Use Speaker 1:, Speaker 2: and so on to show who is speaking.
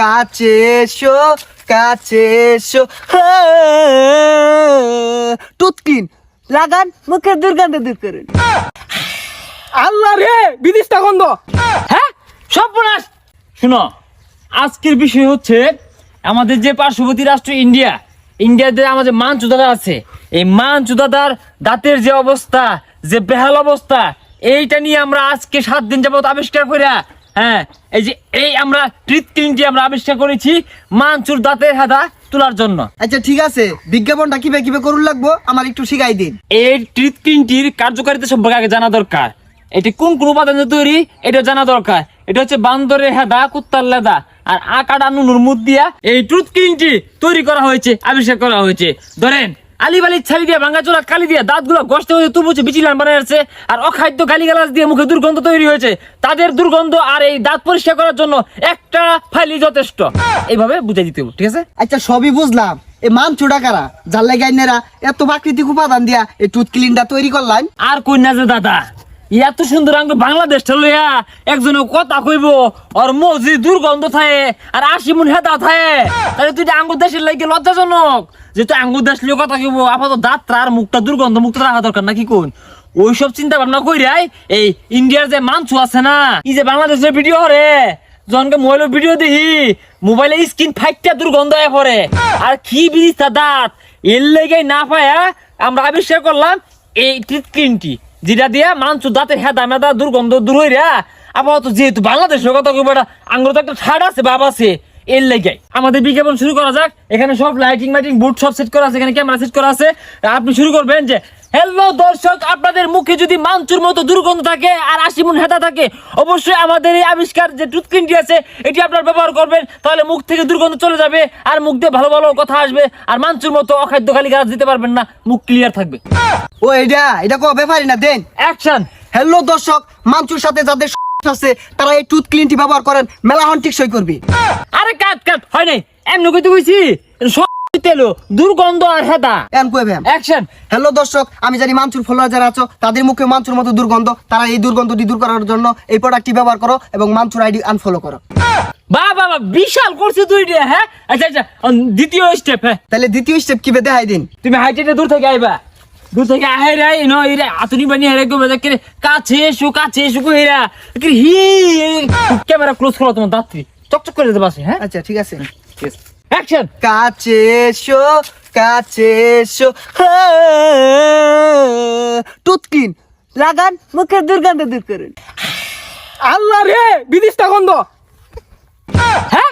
Speaker 1: কাছে এসো কাছে এসো টুথকিন লাগান মুখের দুর্গন্ধ দূর করুন।
Speaker 2: আল্লাহ রে বিদিশটা গন্ধ। হ্যাঁ সর্বনাশ। শুনো, আজকের বিষয় হচ্ছে আমাদের যে পার্শ্ববর্তী রাষ্ট্র ইন্ডিয়াতে আমাদের মানচুদাদা আছে, এই মানচুদাদার দাঁতের যে অবস্থা, যে বেহাল অবস্থা, এইটা নিয়ে আমরা আজকে 7 দিন যাবত আবিষ্কার করিয়া এই আমরা ট্রিটকিনটি আমরা আবিষ্কার করেছি মানচুর দাঁতের হেদা তোলার জন্য।
Speaker 1: আচ্ছা ঠিক আছে, বিজ্ঞাপনটা কিভাবে করুন লাগবো আমার একটু শিখাই দিন।
Speaker 2: এই ট্রিটকিনটির কার্যকারিতা সম্পর্কে আগে জানা দরকার। এটি কোন কোন উপাদানে তৈরি এটা জানা দরকার। এটা হচ্ছে বান্দরের হেদা, কুত্তার লেদা আর আকাডা নুনুর মুদ দিয়া এই ট্রুথকিনটি তৈরি করা হয়েছে, আবিষ্কার করা হয়েছে। ধরেন আলিবালির ছাড়ি দিয়ে ভাঙ্গাচোরা কালি দিয়ে দাঁতগুলো গসতে হয়ে তুবুছে বিচিলান বানাচ্ছে, আর অখাদ্য গালিগালাজ দিয়ে মুখে দুর্গন্ধ তৈরি হয়েছে। তাদের দুর্গন্ধ আর এই দাঁত পরিষ্কার করার জন্য একটা ফাইলই যথেষ্ট। এইভাবে বুঝাই দিতে হবে, ঠিক আছে?
Speaker 1: আচ্ছা সবই বুঝলাম, এই মানচুডা কারা জানলে গাইনেরা এত প্রাকৃতিক উপাদান দিয়া এই টুথ ক্লিনটা তৈরি করলাম।
Speaker 2: আর কই না যে দাদা, এত সুন্দর আঙ্গ বাংলাদেশটা লইয়া একজনে কথা কইব আর মজি দুর্গন্ধ থাকে আর 80 মন হেদা থাকে, তাহলে তুই আঙ্গুর দেশের লাগে লজ্জাজনক। যেহেতু আঙ্গুর দেশ লিয়ে কথা কইব, আপাতত দাঁতটা আর মুখটা দুর্গন্ধ মুক্ত রাখা দরকার নাকি কোন? ওইসব চিন্তা ভাবনা কইরাই এই ইন্ডিয়ার যে মানচু আছে না, এই যে বাংলাদেশের ভিডিও হরে জনকে মোবাইলের ভিডিও দেখি, মোবাইলে স্ক্রিন ফাইটটা দুর্গন্ধ হয়ে পড়ে। আর কি বিদিতা দাঁত, এর লেগে না পায়া আমরা আবিষ্কার করলাম এই ট্রিটকিনটি, যেটা দিয়া মানচু দাঁতের হেদা মেদা দুর্গন্ধ দূর হইরা। আপাতত যেহেতু বাংলাদেশের কথা কইব, আঙ্গুর তো একটা ছাড় আছে, বাপ আছে, এর লেগে আমাদের বিজ্ঞাপন শুরু করা যাক। এখানে সব লাইটিং মাইটিং বুট সব সেট করা আছে, এখানে ক্যামেরা সেট করা আছে। আপনি শুরু করবেন যে, হ্যালো দর্শক, আপনাদের মুখে যদি মানচুর মতো দুর্গন্ধ থাকে আর 80 মন হেদা থাকে, অবশ্যই আমাদের এই আবিষ্কার যে টুথকিনটি আছে এটি আপনার ব্যবহার করবেন, তাহলে মুখ থেকে দুর্গন্ধ চলে যাবে আর মুখ দিয়ে ভালো ভালো কথা আসবে, আর মানচুর মতো অখাদ্য গালিগালাজ দিতে পারবেন না, মুখ ক্লিয়ার থাকবে।
Speaker 1: ও এটা কো ব্যাপারই না, দেন
Speaker 2: অ্যাকশন।
Speaker 1: হ্যালো দর্শক, মানচুর সাথে যাদের আছে তারা এই টুথ ক্লিনটি ব্যবহার করেন, মেলা হন টিকসই করবি।
Speaker 2: আরে কাট হয় নাই, এমনি কইতে কইছি তেলো দুর্গন্ধ আর হেদা
Speaker 1: এম কইবে
Speaker 2: অ্যাকশন।
Speaker 1: হ্যালো দর্শক, আমি জানি মানচুর ফলোয়ার যারা আছো তাদের মুখে মানচুর মতো দুর্গন্ধ, তারা এই দুর্গন্ধটি দূর করার জন্য এই প্রোডাক্টটি ব্যবহার করো এবং মানচুর আইডি আনফলো করো।
Speaker 2: বাবা বিশাল করছে তুই রে। হ্যাঁ আচ্ছা দ্বিতীয় স্টেপ। হ্যাঁ
Speaker 1: তাহলে দ্বিতীয় স্টেপ কি দেখাই দিন।
Speaker 2: তুমি হাইটেটে দূর থেকে আইবা, দূর থেকে আহে রে ন ইরে আতুনি বানি হেরে কো বাজা করে কাছে এসো কো হেরা কি হি ক্যামেরা ক্লোজ করো, তোমার দাঁতটি চকচক করে দিতে পারছি। হ্যাঁ
Speaker 1: আচ্ছা ঠিক আছে,
Speaker 2: অ্যাকশন।
Speaker 1: কাছে এসো টুথকিন লাগান মুখের দুর্গন্ধ দূর করুন।
Speaker 2: আল্লাহ রে বিদিশটা গন্ধ। হ্যাঁ